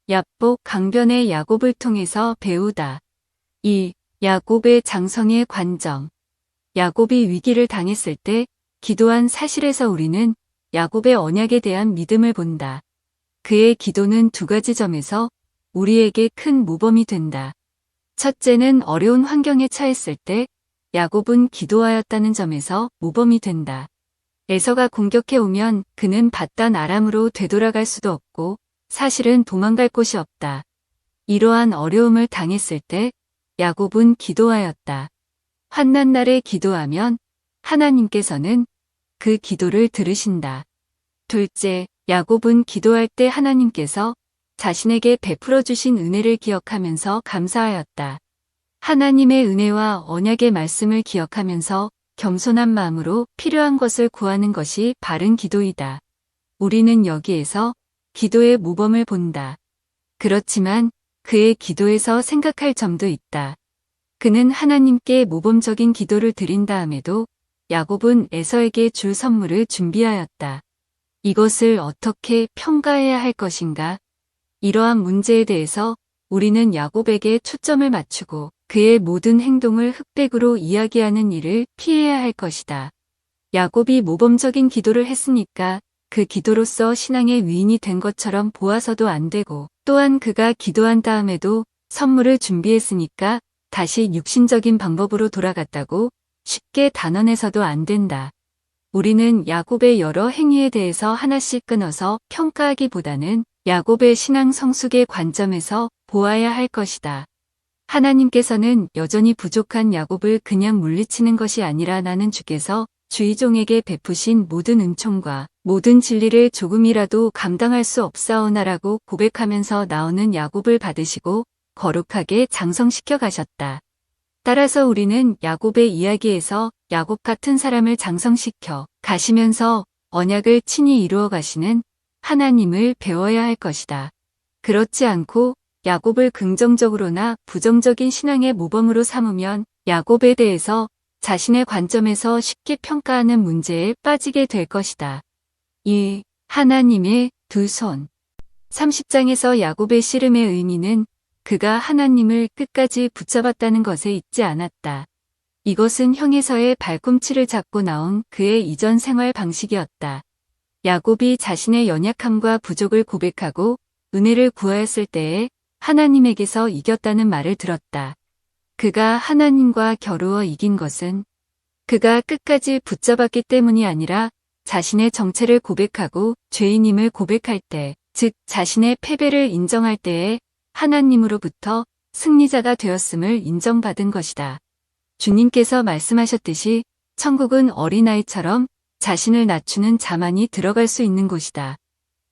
야복 강변의 야곱을 통해서 배우다. 2. 야곱의 장성의 관점. 야곱이 위기를 당했을 때 기도한 사실에서 우리는 야곱의 언약에 대한 믿음을 본다. 그의 기도는 두 가지 점에서 우리에게 큰 모범이 된다. 첫째는 어려운 환경에 처했을 때 야곱은 기도하였다는 점에서 모범이 된다. 에서가 공격해 오면 그는 바단 아람으로 되돌아갈 수도 없고 사실은 도망갈 곳이 없다. 이러한 어려움을 당했을 때 야곱은 기도하였다. 환난 날에 기도하면 하나님께서는 그 기도를 들으신다. 둘째, 야곱은 기도할 때 하나님께서 자신에게 베풀어 주신 은혜를 기억하면서 감사하였다. 하나님의 은혜와 언약의 말씀을 기억하면서 겸손한 마음으로 필요한 것을 구하는 것이 바른 기도이다. 우리는 여기에서 기도의 모범을 본다. 그렇지만 그의 기도에서 생각할 점도 있다. 그는 하나님께 모범적인 기도를 드린 다음에도 야곱은 에서에게 줄 선물을 준비하였다. 이것을 어떻게 평가해야 할 것인가? 이러한 문제에 대해서 우리는 야곱에게 초점을 맞추고 그의 모든 행동을 흑백으로 이야기하는 일을 피해야 할 것이다. 야곱이 모범적인 기도를 했으니까 그 기도로서 신앙의 위인이 된 것처럼 보아서도 안 되고 또한 그가 기도한 다음에도 선물을 준비했으니까 다시 육신적인 방법으로 돌아갔다고 쉽게 단언해서도 안 된다. 우리는 야곱의 여러 행위에 대해서 하나씩 끊어서 평가하기보다는 야곱의 신앙 성숙의 관점에서 보아야 할 것이다. 하나님께서는 여전히 부족한 야곱을 그냥 물리치는 것이 아니라 나는 주께서 주의종에게 베푸신 모든 은총과 모든 진리를 조금이라도 감당할 수 없사오나라고 고백하면서 나오는 야곱을 받으시고 거룩하게 장성시켜 가셨다. 따라서 우리는 야곱의 이야기에서 야곱 같은 사람을 장성시켜 가시면서 언약을 친히 이루어 가시는 하나님을 배워야 할 것이다. 그렇지 않고 야곱을 긍정적으로나 부정적인 신앙의 모범으로 삼으면 야곱에 대해서 자신의 관점에서 쉽게 평가하는 문제에 빠지게 될 것이다. 1. 하나님의 두 손. 30장에서 야곱의 씨름의 의미는 그가 하나님을 끝까지 붙잡았다는 것에 있지 않았다. 이것은 형에서의 발꿈치를 잡고 나온 그의 이전 생활 방식이었다. 야곱이 자신의 연약함과 부족을 고백하고 은혜를 구하였을 때에 하나님에게서 이겼다는 말을 들었다. 그가 하나님과 겨루어 이긴 것은 그가 끝까지 붙잡았기 때문이 아니라 자신의 정체를 고백하고 죄인임을 고백할 때, 즉 자신의 패배를 인정할 때에 하나님으로부터 승리자가 되었음을 인정받은 것이다. 주님께서 말씀하셨듯이 천국은 어린아이처럼 자신을 낮추는 자만이 들어갈 수 있는 곳이다.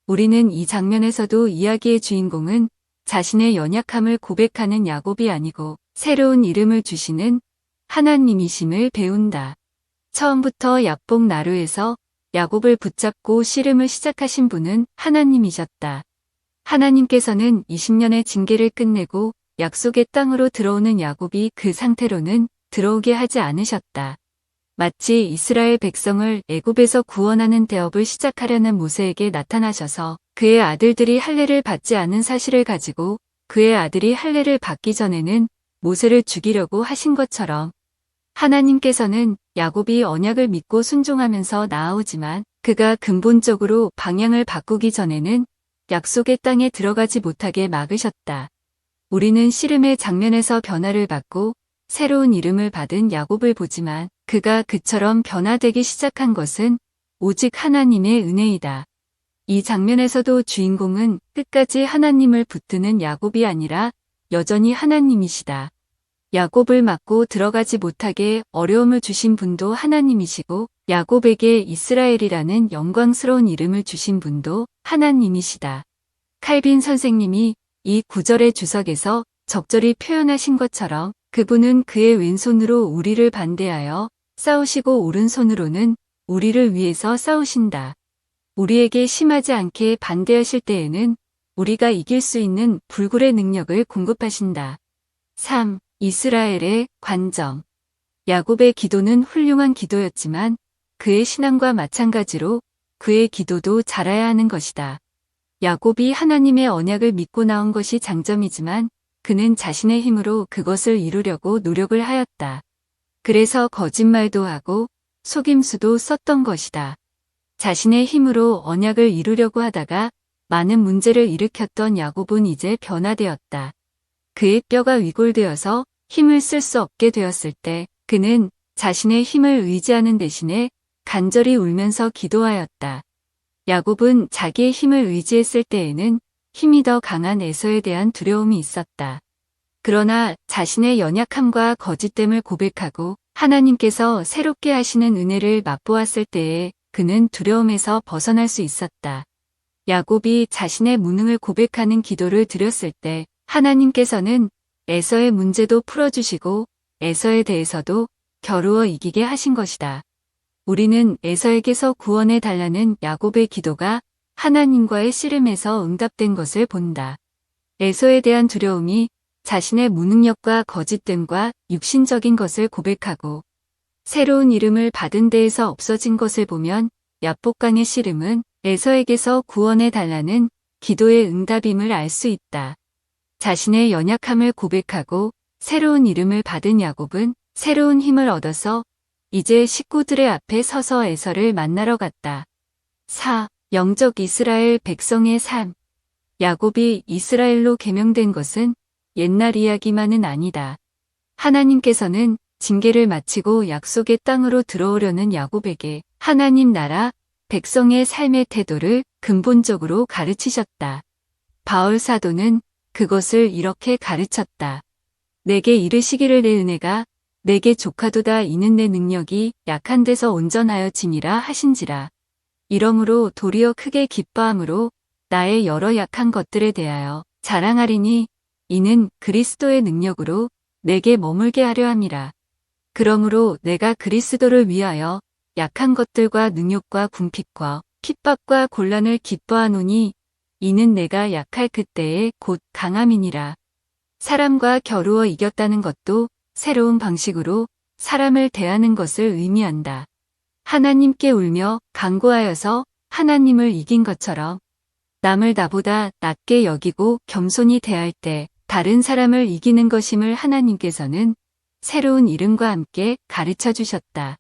우리는 이 장면에서도 이야기의 주인공은 자신의 연약함을 고백하는 야곱이 아니고 새로운 이름을 주시는 하나님이심을 배운다. 처음부터 야복 나루에서 야곱을 붙잡고 씨름을 시작하신 분은 하나님이셨다. 하나님께서는 20년의 징계를 끝내고 약속의 땅으로 들어오는 야곱이 그 상태로는 들어오게 하지 않으셨다. 마치 이스라엘 백성을 애굽에서 구원하는 대업을 시작하려는 모세에게 나타나셔서 그의 아들들이 할례를 받지 않은 사실을 가지고 그의 아들이 할례를 받기 전에는 모세를 죽이려고 하신 것처럼 하나님께서는 야곱이 언약을 믿고 순종하면서 나아오지만 그가 근본적으로 방향을 바꾸기 전에는 약속의 땅에 들어가지 못하게 막으셨다. 우리는 씨름의 장면에서 변화를 받고 새로운 이름을 받은 야곱을 보지만 그가 그처럼 변화되기 시작한 것은 오직 하나님의 은혜이다. 이 장면에서도 주인공은 끝까지 하나님을 붙드는 야곱이 아니라 여전히 하나님이시다. 야곱을 막고 들어가지 못하게 어려움을 주신 분도 하나님이시고 야곱에게 이스라엘이라는 영광스러운 이름을 주신 분도 하나님이시다. 칼빈 선생님이 이 구절의 주석에서 적절히 표현하신 것처럼 그분은 그의 왼손으로 우리를 반대하여 싸우시고 오른손으로는 우리를 위해서 싸우신다. 우리에게 심하지 않게 반대하실 때에는 우리가 이길 수 있는 불굴의 능력을 공급하신다. 3. 이스라엘의 관점. 야곱의 기도는 훌륭한 기도였지만 그의 신앙과 마찬가지로 그의 기도도 자라야 하는 것이다. 야곱이 하나님의 언약을 믿고 나온 것이 장점이지만 그는 자신의 힘으로 그것을 이루려고 노력을 하였다. 그래서 거짓말도 하고 속임수도 썼던 것이다. 자신의 힘으로 언약을 이루려고 하다가 많은 문제를 일으켰던 야곱은 이제 변화되었다. 그의 뼈가 위골되어서 힘을 쓸 수 없게 되었을 때 그는 자신의 힘을 의지하는 대신에 간절히 울면서 기도하였다. 야곱은 자기의 힘을 의지했을 때에는 힘이 더 강한 에서에 대한 두려움이 있었다. 그러나 자신의 연약함과 거짓됨을 고백하고 하나님께서 새롭게 하시는 은혜를 맛보았을 때에 그는 두려움에서 벗어날 수 있었다. 야곱이 자신의 무능을 고백하는 기도를 드렸을 때 하나님께서는 에서의 문제도 풀어주시고 에서에 대해서도 겨루어 이기게 하신 것이다. 우리는 에서에게서 구원해 달라는 야곱의 기도가 하나님과의 씨름에서 응답된 것을 본다. 에서에 대한 두려움이 자신의 무능력과 거짓됨과 육신적인 것을 고백하고 새로운 이름을 받은 데에서 없어진 것을 보면 야복강의 씨름은 에서에게서 구원해 달라는 기도의 응답임을 알 수 있다. 자신의 연약함을 고백하고 새로운 이름을 받은 야곱은 새로운 힘을 얻어서 이제 식구들의 앞에 서서 에서를 만나러 갔다. 4. 영적 이스라엘 백성의 삶. 야곱이 이스라엘로 계명된 것은 옛날 이야기만은 아니다. 하나님께서는 징계를 마치고 약속의 땅으로 들어오려는 야곱에게 하나님 나라 백성의 삶의 태도를 근본적으로 가르치셨다. 바울 사도는 그것을 이렇게 가르쳤다. 내게 이르시기를 내 은혜가 내게 족하도다 이는 내 능력이 약한 데서 온전하여 짐이라 하신지라. 이러므로 도리어 크게 기뻐함으로 나의 여러 약한 것들에 대하여 자랑하리니 이는 그리스도의 능력으로 내게 머물게 하려 함이라. 그러므로 내가 그리스도를 위하여 약한 것들과 능욕과 궁핍과 핍박과 곤란을 기뻐하노니 이는 내가 약할 그때에 곧 강함이니라. 사람과 겨루어 이겼다는 것도 새로운 방식으로 사람을 대하는 것을 의미한다. 하나님께 울며 간구하여서 하나님을 이긴 것처럼 남을 나보다 낮게 여기고 겸손히 대할 때 다른 사람을 이기는 것임을 하나님께서는 새로운 이름과 함께 가르쳐 주셨다.